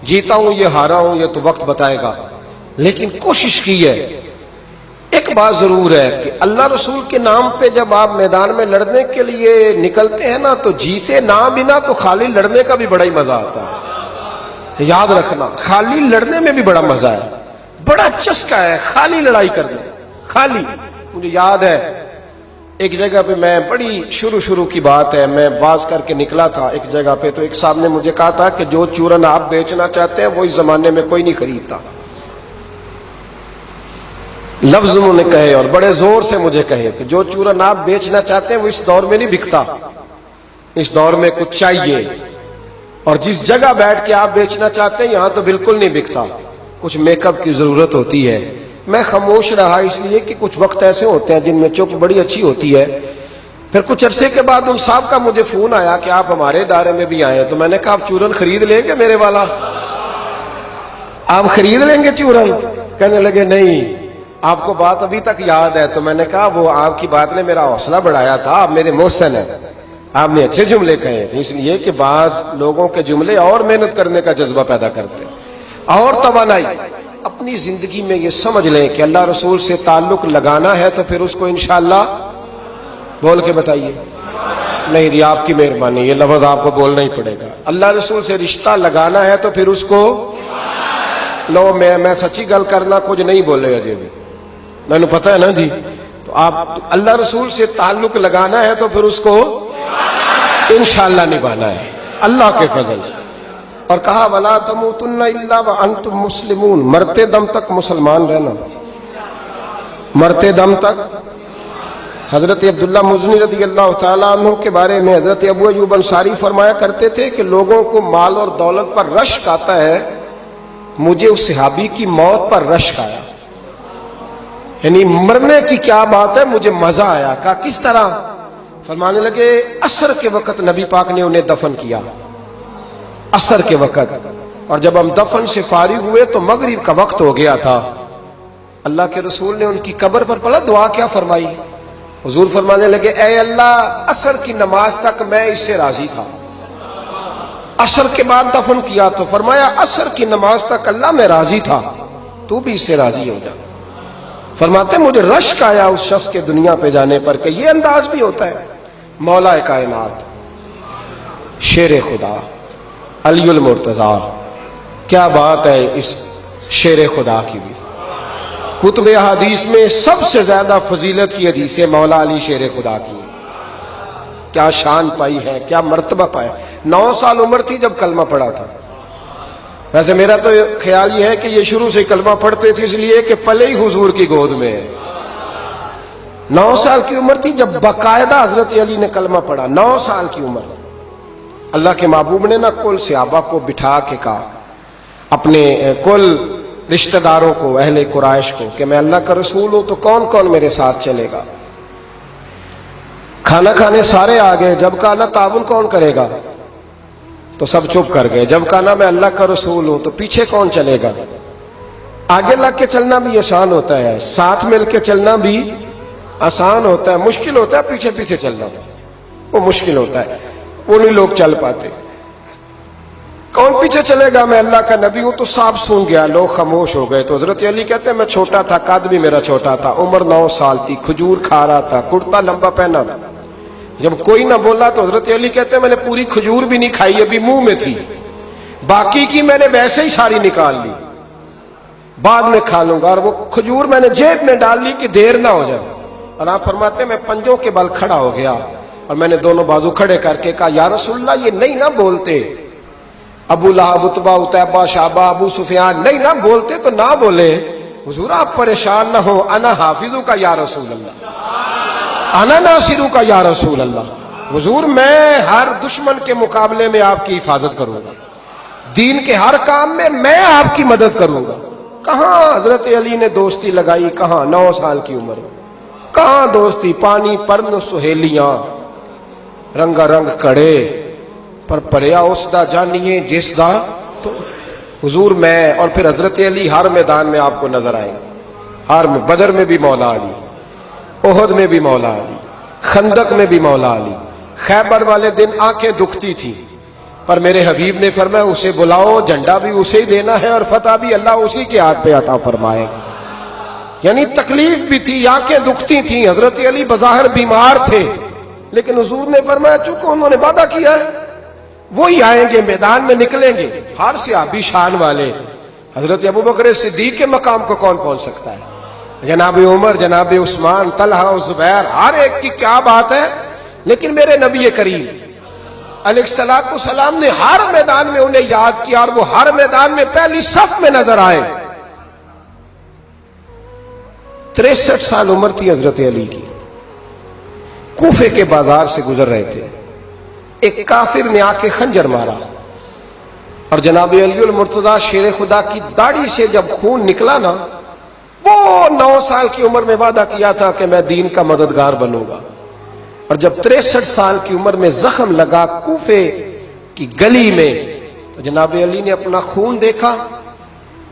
جیتا ہوں یہ ہارا ہوں یہ تو وقت بتائے گا، لیکن کوشش کی ہے۔ ایک بات ضرور ہے کہ اللہ رسول کے نام پہ جب آپ میدان میں لڑنے کے لیے نکلتے ہیں نا، تو جیتے نہ بنا تو خالی لڑنے کا بھی بڑا ہی مزہ آتا ہے۔ یاد رکھنا، خالی لڑنے میں بھی بڑا مزہ ہے، بڑا چسکا ہے خالی لڑائی کرنے، خالی۔ مجھے یاد ہے ایک جگہ پہ، میں بڑی شروع کی بات ہے، میں باز کر کے نکلا تھا ایک جگہ پہ، تو ایک صاحب نے مجھے کہا تھا کہ جو چورن آپ بیچنا چاہتے ہیں وہ اس زمانے میں کوئی نہیں خریدتا۔ لفظ انہوں نے کہے اور بڑے زور سے مجھے کہے کہ جو چورن آپ بیچنا چاہتے ہیں وہ اس دور میں نہیں بکتا، اس دور میں کچھ چاہیے، اور جس جگہ بیٹھ کے آپ بیچنا چاہتے ہیں یہاں تو بالکل نہیں بکتا، کچھ میک اپ کی ضرورت ہوتی ہے۔ میں خاموش رہا اس لیے کہ کچھ وقت ایسے ہوتے ہیں جن میں چپ بڑی اچھی ہوتی ہے۔ پھر کچھ عرصے کے بعد ان صاحب کا مجھے فون آیا کہ آپ ہمارے ادارے میں بھی آئے، تو میں نے کہا آپ چورن خرید لیں گے میرے والا؟ آپ خرید لیں گے چورن؟ کہنے لگے نہیں، آپ کو بات ابھی تک یاد ہے؟ تو میں نے کہا وہ آپ کی بات نے میرا حوصلہ بڑھایا تھا، آپ میرے محسن ہیں، آپ نے اچھے جملے کہے تھے، اس لیے کہ بعض لوگوں کے جملے اور محنت کرنے کا جذبہ پیدا کرتے ہیں اور توانائی۔ اپنی زندگی میں یہ سمجھ لیں کہ اللہ رسول سے تعلق لگانا ہے تو پھر اس کو انشاءاللہ بول کے بتائیے، نہیں یہ آپ کی مہربانی، یہ لفظ آپ کو بولنا ہی پڑے گا۔ اللہ رسول سے رشتہ لگانا ہے تو پھر اس کو لو، میں سچی گل کرنا کچھ نہیں بولے اجے بھی، میں نے پتہ ہے نا جی۔ تو آپ اللہ رسول سے تعلق لگانا ہے تو پھر اس کو انشاءاللہ نبھانا ہے اللہ کے فضل سے۔ اور کہا وَلَا تَمُوتُنَّ إِلَّا وَأَنْتُمْ مُسْلِمُونَ، مرتے دم تک مسلمان رہنا، مرتے دم تک۔ حضرت عبداللہ مزنی رضی اللہ تعالیٰ عنہ کے بارے میں حضرت ابو ایوب انصاری فرمایا کرتے تھے کہ لوگوں کو مال اور دولت پر رشک آتا ہے، مجھے اس صحابی کی موت پر رشک آیا، یعنی مرنے کی کیا بات ہے، مجھے مزہ آیا۔ کہا کس طرح؟ فرمانے لگے عصر کے وقت نبی پاک نے انہیں دفن کیا، عصر کے وقت، اور جب ہم دفن سے فارغ ہوئے تو مغرب کا وقت ہو گیا تھا۔ اللہ کے رسول نے ان کی قبر پر پڑھا دعا کیا فرمائی؟ حضور فرمانے لگے اے اللہ، عصر کی نماز تک میں اس سے راضی تھا، عصر کے بعد دفن کیا تو فرمایا عصر کی نماز تک اللہ میں راضی تھا، تو بھی اس سے راضی ہو جا۔ فرماتے مجھے رشک آیا اس شخص کے دنیا پہ جانے پر کہ یہ انداز بھی ہوتا ہے۔ مولا کائنات، شیر خدا، علی المرتضیٰ، کیا بات ہے اس شیر خدا کی بھی۔ کتب حدیث میں سب سے زیادہ فضیلت کی حدیث ہے مولا علی شیر خدا کی، کیا شان پائی ہے، کیا مرتبہ پایا۔ 9 سال عمر تھی جب کلمہ پڑھا تھا۔ ویسے میرا تو خیال یہ ہے کہ یہ شروع سے کلمہ پڑھتے تھے اس لیے کہ پلے ہی حضور کی گود میں ہے۔ 9 سال کی عمر تھی جب باقاعدہ حضرت علی نے کلمہ پڑھا، 9 سال کی عمر۔ اللہ کے محبوب نے نہ کل صحابہ کو بٹھا کے کہا، اپنے کل رشتہ داروں کو، اہل قریش کو، کہ میں اللہ کا رسول ہوں تو کون کون میرے ساتھ چلے گا؟ کھانا کھانے سارے آ گئے، جب کہا نا تعاون کون کرے گا تو سب چپ کر گئے، جب کہا نا میں اللہ کا رسول ہوں تو پیچھے کون چلے گا؟ آگے لگ کے چلنا بھی آسان ہوتا ہے، ساتھ مل کے چلنا بھی آسان ہوتا ہے، مشکل ہوتا ہے پیچھے پیچھے چلنا، وہ مشکل ہوتا ہے، وہ نہیں لوگ چل پاتے۔ کون پیچھے چلے گا؟ میں اللہ کا نبی ہوں۔ تو صاحب سن گیا، لوگ خاموش ہو گئے۔ تو حضرت علی کہتے ہیں میں چھوٹا تھا، قد بھی میرا چھوٹا تھا، عمر 9 سال تھی، کھجور کھا رہا تھا، کرتا لمبا پہنا تھا۔ جب کوئی نہ بولا تو حضرت علی کہتے ہیں میں نے پوری کھجور بھی نہیں کھائی، ابھی منہ میں تھی، باقی کی میں نے ویسے ہی ساری نکال لی، بعد میں کھا لوں گا۔ اور وہ کھجور میں نے جیب میں ڈال لی کہ دیر نہ ہو جائے۔ اور آپ فرماتے ہیں میں پنجوں کے بل کھڑا ہو گیا اور میں نے دونوں بازو کھڑے کر کے کہا یا رسول اللہ یہ نہیں نہ بولتے، ابو لہب، عتبہ، عتیبہ، شعبہ، ابو سفیان نہیں نہ بولتے تو نہ بولے، حضور آپ پریشان نہ ہو، انا حافظوں کا یا رسول اللہ، انا ناصروں کا یا رسول اللہ، حضور میں ہر دشمن کے مقابلے میں آپ کی حفاظت کروں گا، دین کے ہر کام میں آپ کی مدد کروں گا۔ کہاں حضرت علی نے دوستی لگائی؟ کہاں؟ 9 سال کی عمر میں کہاں دوستی؟ پانی پرن سہیلیاں، رنگا رنگ کڑے پر پریا اس دا جانیے جس دا تو حضور میں۔ اور پھر حضرت علی ہر میدان میں آپ کو نظر آئے، ہر میں، بدر میں بھی مولا علی، احد میں بھی مولا علی، خندق میں بھی مولا علی۔ خیبر والے دن آنکھیں دکھتی تھی پر میرے حبیب نے فرمایا اسے بلاؤ، جھنڈا بھی اسے ہی دینا ہے اور فتح بھی اللہ اسی کے ہاتھ پہ عطا فرمائے۔ یعنی تکلیف بھی تھی، آنکھیں دکھتی تھیں، حضرت علی بظاہر بیمار تھے، لیکن حضور نے فرمایا چونکہ انہوں نے وعدہ کیا ہے وہی آئیں گے، میدان میں نکلیں گے۔ ہر صحابی شان والے، حضرت ابوبکر صدیق کے مقام کو کون پہنچ سکتا ہے؟ جناب عمر، جناب عثمان، طلحہ و زبیر، ہر ایک کی کیا بات ہے۔ لیکن میرے نبی کریم علیہ الصلوۃ والسلام نے ہر میدان میں انہیں یاد کیا اور وہ ہر میدان میں پہلی صف میں نظر آئے۔ 63 سال عمر تھی حضرت علی کی، کوفے کے بازار سے گزر رہے تھے، ایک کافر نے آ کے خنجر مارا اور جناب علی المرتضیٰ شیر خدا کی داڑھی سے جب خون نکلا نا، وہ 9 سال کی عمر میں وعدہ کیا تھا کہ میں دین کا مددگار بنوں گا، اور جب 63 سال کی عمر میں زخم لگا کوفے کی گلی میں تو جناب علی نے اپنا خون دیکھا،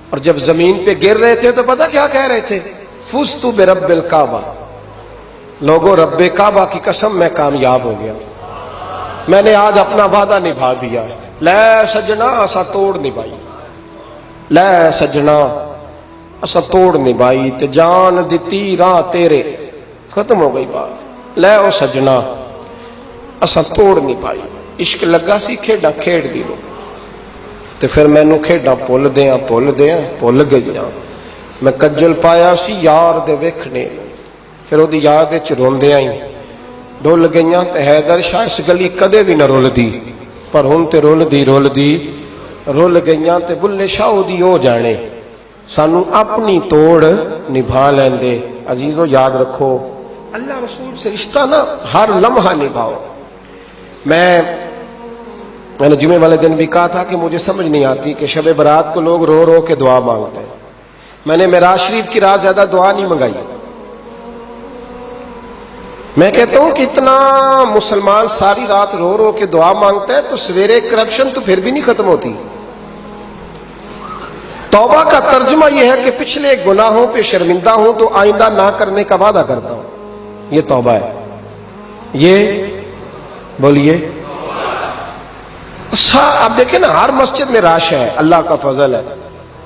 اور جب زمین پہ گر رہے تھے تو پتہ کیا کہہ رہے تھے؟ فزت برب الکعبہ، لوگوں رب کعبہ کی قسم میں کامیاب ہو گیا، میں نے آج اپنا وعدہ نبھا دیا، لے سجنا اسا توڑ نبھائی، لے سجنا اسا توڑ نبھائی تے جان دتی راہ تیرے، ختم ہو گئی بات، لے او سجنا اسا توڑ نبھائی، عشق لگا سی کھیڈاں کھیڑ دی لو تے پھر مینوں کھیڈاں بھول گئیاں، میں کجل پایا سی یار دے ویکھنے، پھر وہ یاد روندیاں ہی ڈول گئیاں تے حیدر شاہ اس گلی کدے بھی نہ رول دی، پر ہن تے رول گئیاں تے بلے شاہ دی ہو جانے، سانو اپنی توڑ نبھا لیندے۔ عزیزو یاد رکھو اللہ رسول سے رشتہ نا ہر لمحہ نبھاؤ۔ میں نے جمعے والے دن بھی کہا تھا کہ مجھے سمجھ نہیں آتی کہ شب برات کو لوگ رو رو کے دعا مانگتے ہیں، میں نے معراج شریف کی رات زیادہ دعا نہیں منگائی، میں کہتا ہوں کہ اتنا مسلمان ساری رات رو رو کے دعا مانگتا ہے تو سویرے کرپشن تو پھر بھی نہیں ختم ہوتی۔ توبہ کا ترجمہ یہ ہے کہ پچھلے گناہوں پہ شرمندہ ہوں تو آئندہ نہ کرنے کا وعدہ کرتا ہوں، یہ توبہ ہے۔ یہ بولیے آپ دیکھیں نا ہر مسجد میں رش ہے، اللہ کا فضل ہے،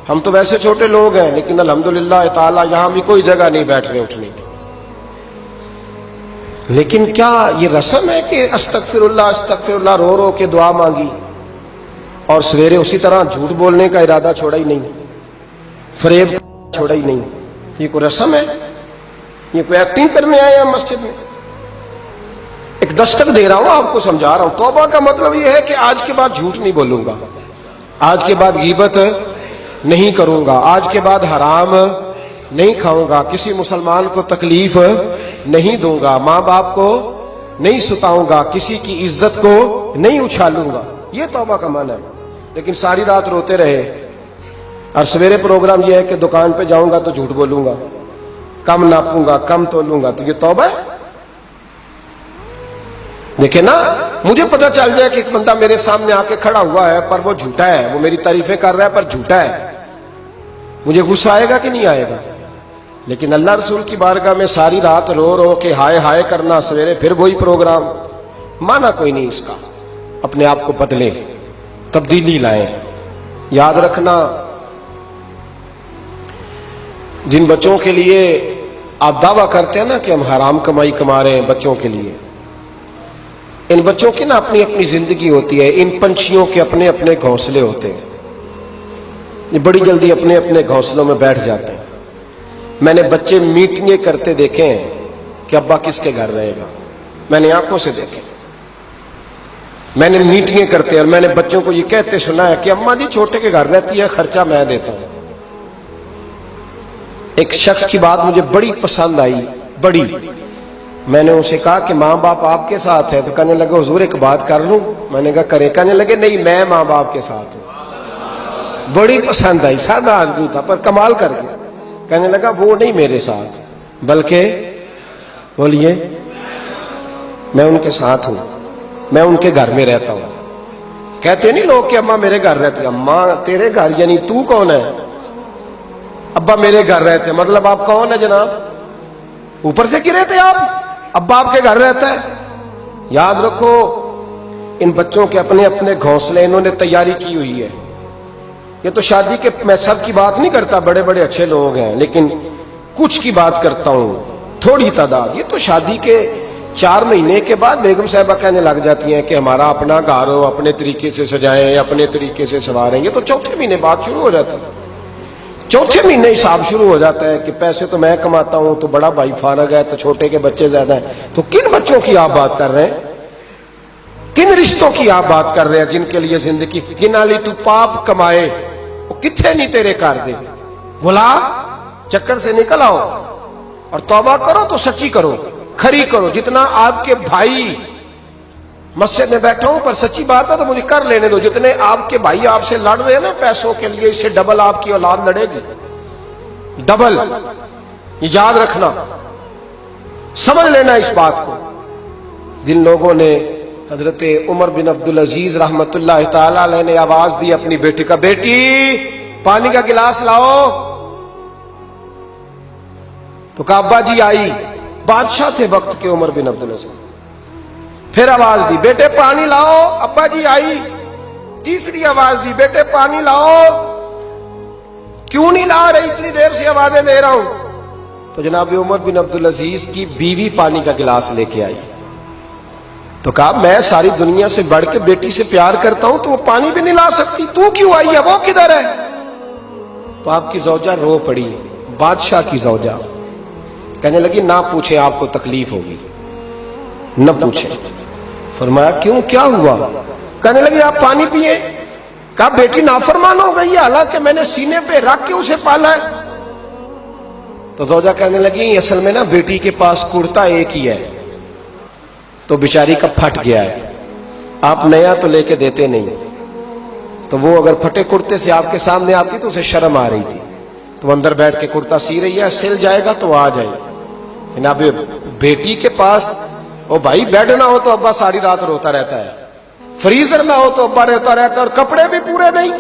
ہم تو ویسے چھوٹے لوگ ہیں لیکن الحمدللہ تعالی یہاں بھی کوئی جگہ نہیں بیٹھنے اٹھنے کی، لیکن کیا یہ رسم ہے کہ استغفر اللہ رو رو کے دعا مانگی اور سویرے اسی طرح جھوٹ بولنے کا ارادہ چھوڑا ہی نہیں، فریب چھوڑا ہی نہیں؟ یہ کوئی رسم ہے؟ یہ کوئی ایکٹنگ کرنے آئے ہیں مسجد میں؟ ایک دستک دے رہا ہوں، آپ کو سمجھا رہا ہوں۔ توبہ کا مطلب یہ ہے کہ آج کے بعد جھوٹ نہیں بولوں گا، آج کے بعد غیبت نہیں کروں گا، آج کے بعد حرام نہیں کھاؤں گا، کسی مسلمان کو تکلیف نہیں دوں گا، ماں باپ کو نہیں ستاؤں گا، کسی کی عزت کو نہیں اچھالوں گا، یہ توبہ کا معنی ہے۔ لیکن ساری رات روتے رہے اور سویرے پروگرام یہ ہے کہ دکان پہ جاؤں گا تو جھوٹ بولوں گا، کم ناپوں گا، کم تولوں گا، تو یہ توبہ ہے؟ دیکھیں نا، مجھے پتا چل جائے کہ ایک بندہ میرے سامنے آ کے کھڑا ہوا ہے پر وہ جھوٹا ہے، وہ میری تعریفیں کر رہا ہے پر جھوٹا ہے، مجھے غصہ آئے گا کہ نہیں آئے گا؟ لیکن اللہ رسول کی بارگاہ میں ساری رات رو رو کے ہائے ہائے کرنا، سویرے پھر وہی پروگرام، مانا کوئی نہیں اس کا۔ اپنے آپ کو بدلیں، تبدیلی لائیں۔ یاد رکھنا، جن بچوں کے لیے آپ دعویٰ کرتے ہیں نا کہ ہم حرام کمائی کما رہے ہیں بچوں کے لیے، ان بچوں کی نا اپنی اپنی زندگی ہوتی ہے، ان پنچھیوں کے اپنے اپنے گھونسلے ہوتے ہیں، یہ بڑی جلدی اپنے اپنے گھونسلوں میں بیٹھ جاتے ہیں۔ میں نے بچے میٹنگیں کرتے دیکھے ہیں کہ ابا کس کے گھر رہے گا، میں نے آنکھوں سے دیکھے، میں نے میٹنگیں کرتے ہیں اور میں نے بچوں کو یہ کہتے سنا ہے کہ اماں جی چھوٹے کے گھر رہتی ہے، خرچہ میں دیتا ہوں۔ ایک شخص کی بات مجھے بڑی پسند آئی، بڑی، میں نے اسے کہا کہ ماں باپ آپ کے ساتھ ہے، تو کہنے لگے حضور ایک بات کر لوں؟ میں نے کہا کرے، کہنے لگے نہیں میں ماں باپ کے ساتھ ہوں۔ بڑی پسند آئی، سادہ آدمی تھا پر کمال کر گیا، کہنے لگا وہ نہیں میرے ساتھ بلکہ بولیے میں ان کے ساتھ ہوں، میں ان کے گھر میں رہتا ہوں۔ کہتے نہیں لوگ کہ اماں میرے گھر رہتی، اماں تیرے گھر یعنی تو کون ہے؟ ابا میرے گھر رہتے، مطلب آپ کون ہے جناب؟ اوپر سے گرے تھے آپ؟ ابا آپ کے گھر رہتا ہے؟ یاد رکھو، ان بچوں کے اپنے اپنے گھونسلے انہوں نے تیاری کی ہوئی ہے۔ یہ تو شادی کے، میں سب کی بات نہیں کرتا، بڑے بڑے اچھے لوگ ہیں، لیکن کچھ کی بات کرتا ہوں، تھوڑی تعداد۔ یہ تو شادی کے 4 مہینے کے بعد بیگم صاحبہ کہنے لگ جاتی ہیں کہ ہمارا اپنا گھر ہو، اپنے طریقے سے سجائیں، اپنے طریقے سے سنواریں۔ یہ تو چوتھے مہینے بعد شروع ہو جاتا ہے، چوتھے مہینے حساب شروع ہو جاتا ہے کہ پیسے تو میں کماتا ہوں، تو بڑا بھائی فارغ ہے، تو چھوٹے کے بچے زیادہ ہیں۔ تو کن بچوں کی آپ بات کر رہے ہیں؟ کن رشتوں کی آپ بات کر رہے ہیں جن کے لیے زندگی گنالی تو پاپ کمائے وہ کتنے نہیں تیرے کر دے؟ بلا چکر سے نکل آؤ اور توبہ کرو تو سچی کرو، کھری کرو۔ جتنا آپ کے بھائی مسجد میں بیٹھا ہوں پر سچی بات ہے تو مجھے کر لینے دو، جتنے آپ کے بھائی آپ سے لڑ رہے ہیں نا پیسوں کے لیے، اس سے ڈبل آپ کی اولاد لڑے گی، ڈبل۔ یہ یاد رکھنا، سمجھ لینا اس بات کو۔ جن لوگوں نے حضرت عمر بن عبدالعزیز رحمت اللہ تعالی علیہ نے آواز دی اپنی بیٹی کا، بیٹی پانی کا گلاس لاؤ، تو کہا ابا جی آئی، بادشاہ تھے وقت کے عمر بن عبدالعزیز۔ پھر آواز دی بیٹے پانی لاؤ، ابا جی آئی۔ تیسری آواز دی بیٹے پانی لاؤ، کیوں نہیں لا رہے، اتنی دیر سے آوازیں دے رہا ہوں۔ تو جناب عمر بن عبدالعزیز کی بیوی پانی کا گلاس لے کے آئی، تو کہا میں ساری دنیا سے بڑھ کے بیٹی سے پیار کرتا ہوں تو وہ پانی بھی نہیں لا سکتی، تو کیوں آئی ہے، وہ کدھر ہے؟ تو آپ کی زوجہ رو پڑی، بادشاہ کی زوجہ، کہنے لگی نہ پوچھیں آپ کو تکلیف ہوگی، نہ پوچھیں۔ فرمایا کیوں، کیا ہوا؟ کہنے لگی آپ پانی پیئے۔ کہا بیٹی نافرمان ہو گئی ہے، حالانکہ میں نے سینے پہ رکھ کے اسے پالا ہے۔ تو زوجہ کہنے لگی اصل میں نا بیٹی کے پاس کرتا ایک ہی ہے، تو بیچاری کا پھٹ گیا ہے، آپ نیا تو لے کے دیتے نہیں، تو وہ اگر پھٹے کرتے سے آپ کے سامنے آتی تو اسے شرم آ رہی تھی، تو اندر بیٹھ کے کرتا سی رہی ہے، سل جائے گا تو آ جائے۔ جناب بیٹی کے پاس او بھائی بیڈ نہ ہو تو ابا ساری رات روتا رہتا ہے، فریزر نہ ہو تو ابا روتا رہتا ہے، اور کپڑے بھی پورے نہیں۔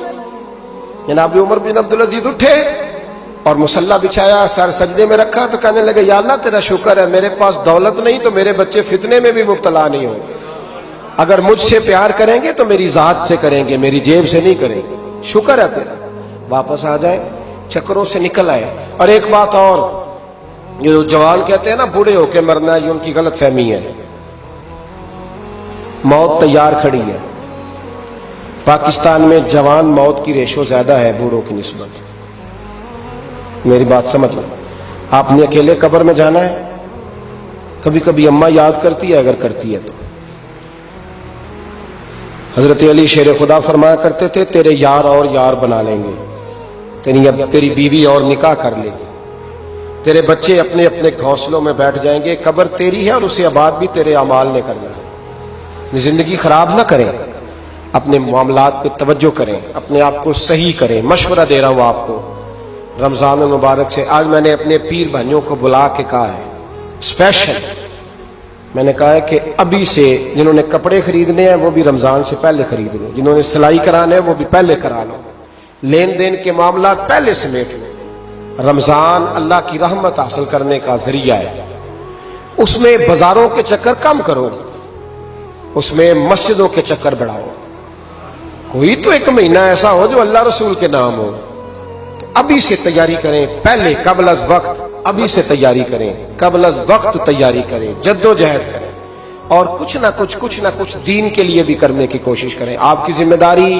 جناب عمر بن عبدالعزیز اٹھے اور مصلی بچھایا، سر سجدے میں رکھا، تو کہنے لگے یا اللہ تیرا شکر ہے میرے پاس دولت نہیں تو میرے بچے فتنے میں بھی مبتلا نہیں ہوں، اگر مجھ سے پیار کریں گے تو میری ذات سے کریں گے، میری جیب سے نہیں کریں گے، شکر ہے تیرا۔ واپس آ جائیں، چکروں سے نکل آئے۔ اور ایک بات اور، یہ جو جوان کہتے ہیں نا بوڑھے ہو کے مرنا، یہ ان کی غلط فہمی ہے، موت تیار کھڑی ہے۔ پاکستان میں جوان موت کی ریشو زیادہ ہے بوڑھوں کی نسبت، میری بات سمجھ لو۔ آپ نے اکیلے قبر میں جانا ہے، کبھی کبھی اماں یاد کرتی ہے اگر کرتی ہے تو۔ حضرت علی شیر خدا فرمایا کرتے تھے تیرے یار اور یار بنا لیں گے، تیری بیوی اور نکاح کر لے گی، تیرے بچے اپنے اپنے گھونسلوں میں بیٹھ جائیں گے، قبر تیری ہے اور اسے آباد بھی تیرے اعمال نے کرنا ہے۔ زندگی خراب نہ کریں، اپنے معاملات پہ توجہ کریں، اپنے آپ کو صحیح کریں۔ مشورہ دے رہا ہوں آپ کو رمضان المبارک سے، آج میں نے اپنے پیر بھائیوں کو بلا کے کہا ہے اسپیشل میں نے کہا ہے کہ ابھی سے جنہوں نے کپڑے خریدنے ہیں وہ بھی رمضان سے پہلے خرید لو، جنہوں نے سلائی کرانا ہے وہ بھی پہلے کرا لو، لین دین کے معاملات پہلے سمیٹ لو۔ رمضان اللہ کی رحمت حاصل کرنے کا ذریعہ ہے، اس میں بازاروں کے چکر کم کرو، اس میں مسجدوں کے چکر بڑھاؤ۔ کوئی تو ایک مہینہ ایسا ہو جو اللہ رسول کے نام ہو، تو ابھی سے تیاری کریں، پہلے قبل از وقت ابھی سے تیاری کریں، قبل از وقت تیاری کریں، جد و جہد کریں، اور کچھ نہ کچھ دین کے لیے بھی کرنے کی کوشش کریں۔ آپ کی ذمہ داری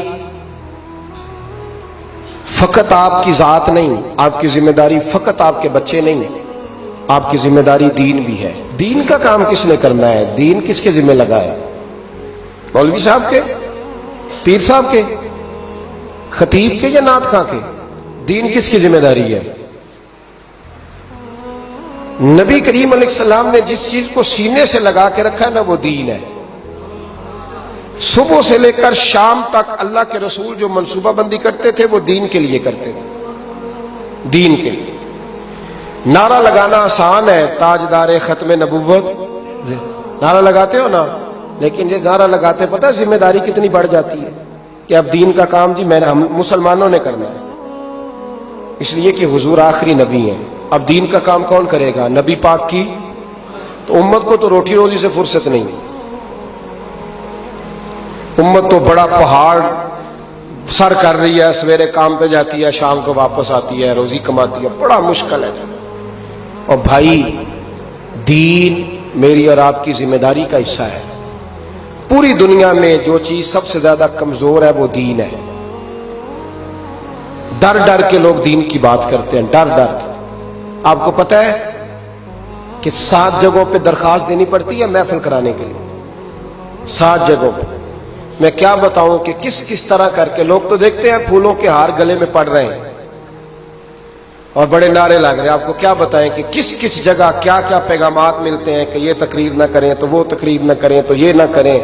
فقط آپ کی ذات نہیں، آپ کی ذمہ داری فقط آپ کے بچے نہیں، آپ کی ذمہ داری دین بھی ہے۔ دین کا کام کس نے کرنا ہے؟ دین کس کے ذمہ لگا ہے؟ مولوی صاحب کے، پیر صاحب کے، خطیب کے یا نعت خواں کے؟ دین کس کی ذمہ داری ہے؟ نبی کریم علیہ السلام نے جس چیز کو سینے سے لگا کے رکھا ہے نا وہ دین ہے۔ صبح سے لے کر شام تک اللہ کے رسول جو منصوبہ بندی کرتے تھے وہ دین کے لیے کرتے تھے، دین کے لیے۔ نعرہ لگانا آسان ہے، تاجدار ختم نبوت نعرہ لگاتے ہو نا، لیکن یہ نعرہ لگاتے پتہ ذمہ داری کتنی بڑھ جاتی ہے کہ اب دین کا کام جی ہم مسلمانوں نے کرنا ہے، اس لیے کہ حضور آخری نبی ہیں۔ اب دین کا کام کون کرے گا؟ نبی پاک کی، تو امت کو تو روٹی روزی سے فرصت نہیں، امت تو بڑا پہاڑ سر کر رہی ہے، سویرے کام پہ جاتی ہے، شام کو واپس آتی ہے، روزی کماتی ہے، بڑا مشکل ہے۔ اور بھائی دین میری اور آپ کی ذمہ داری کا حصہ ہے۔ پوری دنیا میں جو چیز سب سے زیادہ کمزور ہے وہ دین ہے۔ ڈر ڈر کے لوگ دین کی بات کرتے ہیں، ڈر ڈر کے۔ آپ کو پتہ ہے کہ 7 جگہوں پہ درخواست دینی پڑتی ہے محفل کرانے کے لیے، 7 جگہوں پہ۔ میں کیا بتاؤں کہ کس طرح کر کے لوگ تو دیکھتے ہیں پھولوں کے ہار گلے میں پڑ رہے ہیں اور بڑے نعرے لگ رہے ہیں، آپ کو کیا بتائیں کہ کس جگہ کیا پیغامات ملتے ہیں کہ یہ تقریر نہ کریں تو وہ تقریر نہ کریں تو یہ نہ کریں۔